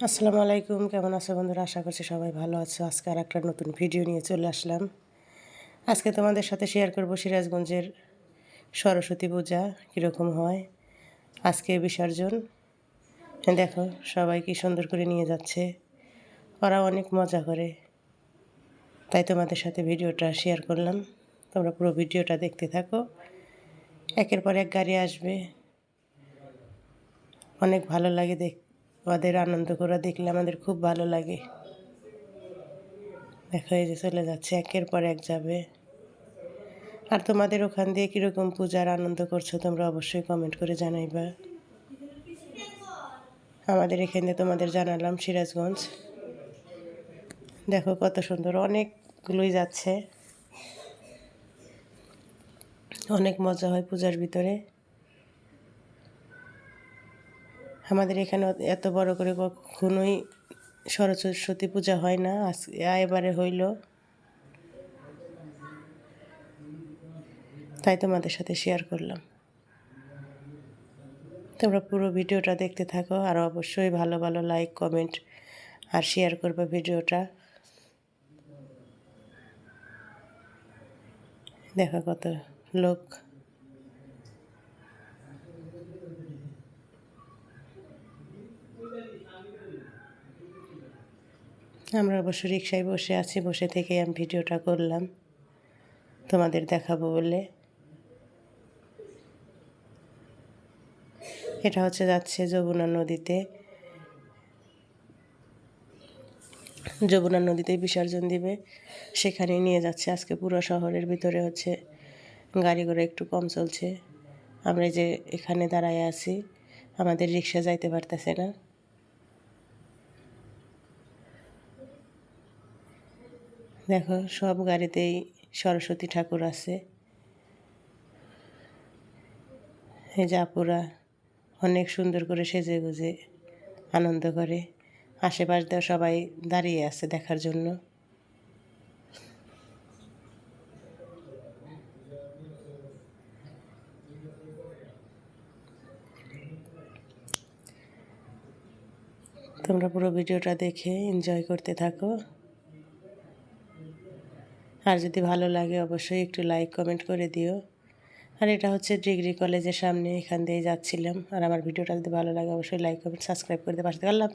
আসসালামু আলাইকুম, কেমন আছো বন্ধুরা? আশা করছি সবাই ভালো আছো। আজকে আর একটা নতুন ভিডিও নিয়ে চলে আসলাম। আজকে তোমাদের সাথে শেয়ার করব সিরাজগঞ্জের সরস্বতী পূজা কীরকম হয়। আজকে বিসর্জন দেখো সবাই কি সুন্দর করে নিয়ে যাচ্ছে, ওরা অনেক মজা করে, তাই তোমাদের সাথে ভিডিওটা শেয়ার করলাম। তোমরা পুরো ভিডিওটা দেখতে থাকো। একের পর এক গাড়ি আসবে, অনেক ভালো লাগে ওদের আনন্দ করা দেখলে আমাদের খুব ভালো লাগে। দেখো এই যে চলে যাচ্ছে, একের পর এক যাবে। আর তোমাদের ওখান দিয়ে কীরকম পূজার আনন্দ করছো তোমরা অবশ্যই কমেন্ট করে জানাইবা। আমাদের এখানে তোমাদের জানালাম সিরাজগঞ্জ। দেখো কত সুন্দর, অনেকগুলোই যাচ্ছে, অনেক মজা হয় পূজার ভিতরে। আমাদের এখানে এত বড় করে কখনোই সরস্বতী পূজা হয় না, এবারে হইল, তাই তোমাদের সাথে শেয়ার করলাম। তোমরা পুরো ভিডিওটা দেখতে থাকো, আর অবশ্যই ভালো ভালো লাইক কমেন্ট আর শেয়ার করবে ভিডিওটা। দেখো কত লোক। আমরা অবশ্য রিকশায় বসে আছি, বসে থেকে আমি ভিডিওটা করলাম তোমাদের দেখাবো বলে। এটা হচ্ছে যাচ্ছে যমুনা নদীতে, যমুনা নদীতে বিসর্জন দিবে, সেখানে নিয়ে যাচ্ছে। আজকে পুরো শহরের ভিতরে হচ্ছে গাড়ি ঘোড়া একটু কম চলছে। আমরা যে এখানে দাঁড়ায় আছি, আমাদের রিক্সা যাইতে পারতেছে না। দেখো সব গাড়িতেই সরস্বতী ঠাকুর আছে। এই যে আপুরা অনেক সুন্দর করে সেজে গুজে আনন্দ করে, আশেপাশ দিয়ে সবাই দাঁড়িয়ে আছে দেখার জন্য। তোমরা পুরো ভিডিওটা দেখে এনজয় করতে থাকো। আর যদি ভালো লাগে অবশ্যই একটু লাইক কমেন্ট করে দিও। আর এটা হচ্ছে ডিগ্রি কলেজের সামনে, এখান দিয়ে যাচ্ছিলাম। আর আমার ভিডিওটা যদি ভালো লাগে অবশ্যই লাইক কমেন্ট সাবস্ক্রাইব করে দিয়ে পাশে। আল্লাহ।